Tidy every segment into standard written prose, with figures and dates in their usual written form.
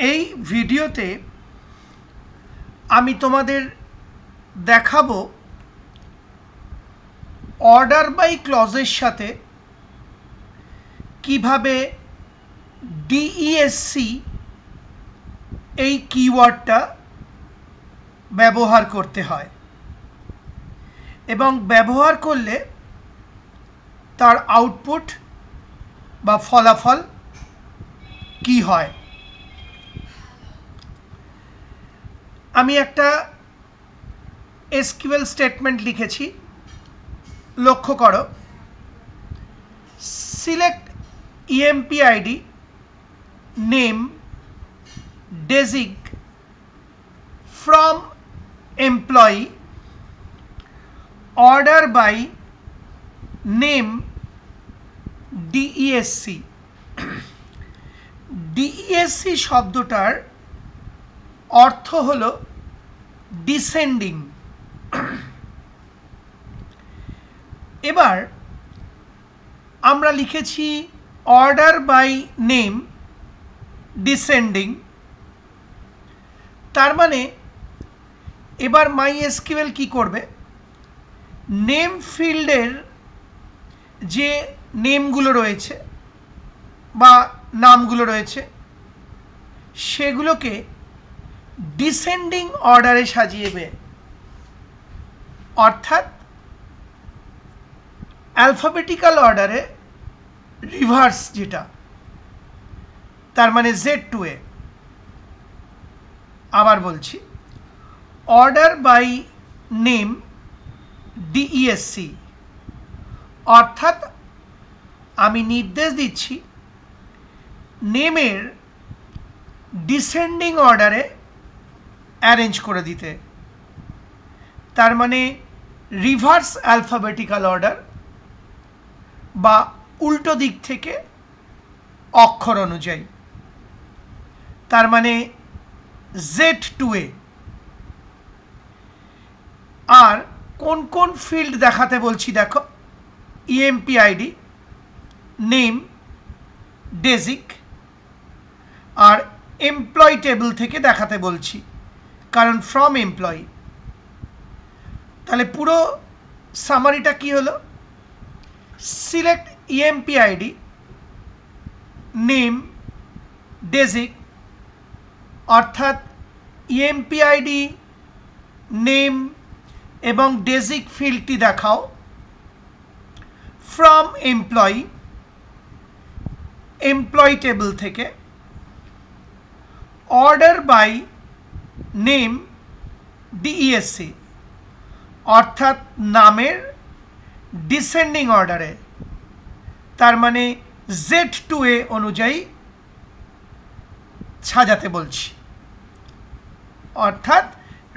এই ভিডিওতে আমি তোমাদের দেখাবো অর্ডার বাই ক্লজের সাথে কিভাবে ডিইএসসি এই কিওয়ার্ডটা ব্যবহার করতে হয় এবং ব্যবহার করলে তার আউটপুট বা ফলাফল কি হয়। আমি একটা এসকিউএল স্টেটমেন্ট লিখেছি, লক্ষ্য করো। Select EMP ID name desig from employee order by name DESC. DESC শব্দটার অর্থ হলো ডিসেন্ডিং। এবার আমরা লিখেছি অর্ডার বাই নেম ডিসেন্ডিং, তার মানে এবার মাইএসকিউএল কি করবে, নেম ফিল্ডের যে নেমগুলো রয়েছে বা নামগুলো রয়েছে সেগুলোকে ডিসেন্ডিং অর্ডারে সাজিয়েবে, অর্থাৎ অ্যালফাবেটিক্যাল অর্ডারে রিভার্স, যেটা তার মানে Z2A। আবার বলছি, অর্ডার বাই নেম ডিইএসসি, অর্থাৎ আমি নির্দেশ দিচ্ছি নেমের ডিসেন্ডিং অর্ডারে অ্যারেঞ্জ করে দিতে, তার মানে রিভার্স অ্যালফাবেটিক্যাল অর্ডার বা উল্টো দিক থেকে অক্ষর অনুযায়ী, তার মানে Z2A। আর কোন কোন ফিল্ড দেখাতে বলছি দেখো, ইএমপি আইডি নেম ডেজিগ আর এমপ্লয়ি টেবিল থেকে দেখাতে বলছি, কারণ ফ্রম এমপ্লয়ি। তাহলে পুরো সামারিটা কি হলো, সিলেক্ট ইএমপি আইডি নেম ডেজিগ, অর্থাৎ ইএমপি আইডি নেম এবং ডেজিগ ফিল্ডটি দেখাও ফ্রম এমপ্লয়ি এমপ্লয়ি টেবিল থেকে, অর্ডার বাই নেম ডিইএসসি, অর্থাৎ নামের ডিসেন্ডিং অর্ডারে, তার মানে Z2A অনুযায়ী সাজাতে বলছি, অর্থাৎ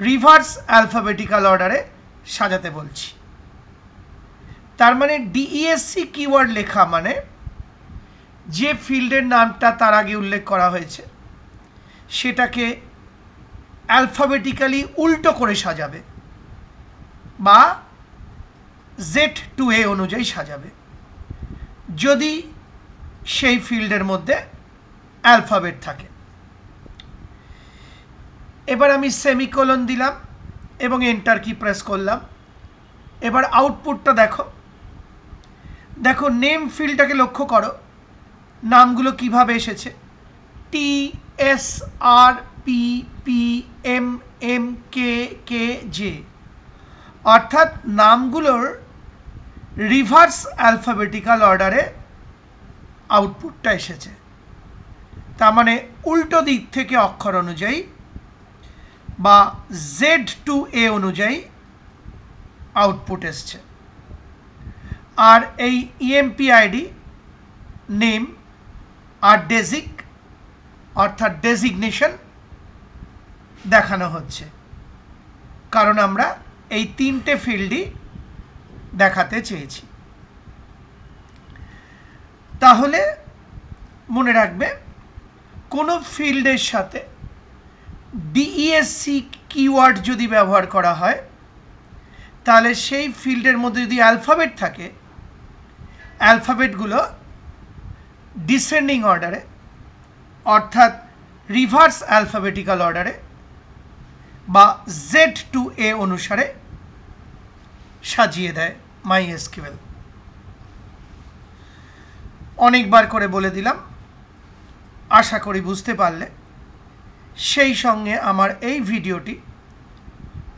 রিভার্স অ্যালফাবেটিক্যাল অর্ডারে সাজাতে বলছি। তার মানে ডিইএসসি কিওয়ার্ড লেখা মানে যে ফিল্ডের নামটা তার আগে উল্লেখ করা হয়েছে সেটাকে অ্যালফাবেটিক্যালি উল্টো করে সাজাবে বা Z2A অনুযায়ী সাজাবে, যদি সেই ফিল্ডের মধ্যে অ্যালফাবেট থাকে। এবার আমি সেমিকোলন দিলাম এবং এন্টার কি প্রেস করলাম। এবার আউটপুটটা দেখো, দেখো নেম ফিল্ডটাকে লক্ষ্য করো, নামগুলো কিভাবে এসেছে, TSRPPMMKKJ, অর্থাৎ নামগুলোর রিভার্স অ্যালফাবেটিক্যাল অর্ডারে আউটপুটটা এসেছে, তার মানে উল্টো দিক থেকে অক্ষর অনুযায়ী বা Z2A অনুযায়ী আউটপুট এসছে। আর এই ইএমপি আইডি নেম আর ডেজিগ, অর্থাৎ ডেজিগনেশন দেখানো হচ্ছে, কারণ আমরা এই তিনটে ফিল্ডই দেখাতে চেয়েছি। তাহলে মনে রাখবে, কোনো ফিল্ডের সাথে ডিইএসসি কিওয়ার্ড যদি ব্যবহার করা হয় তাহলে সেই ফিল্ডের মধ্যে যদি অ্যালফাবেট থাকে, অ্যালফাবেটগুলো ডিসেন্ডিং অর্ডারে অর্থাৎ রিভার্স অ্যালফাবেটিক্যাল অর্ডারে বা Z to A অনুসারে সাজিয়ে দেয় MySQL। অনেকবার করে বলে দিলাম, আশা করি বুঝতে পারলে। সেই সঙ্গে আমার এই ভিডিওটি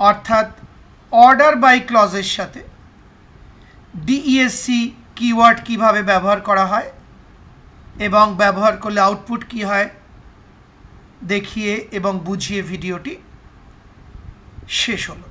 অর্থাৎ অর্ডার বাই ক্লজের সাথে DESC কিওয়ার্ড কিভাবে ব্যবহার করা হয় এবং ব্যবহার করলে আউটপুট কি হয় দেখিয়ে এবং বুঝিয়ে ভিডিওটি শেষ হলো।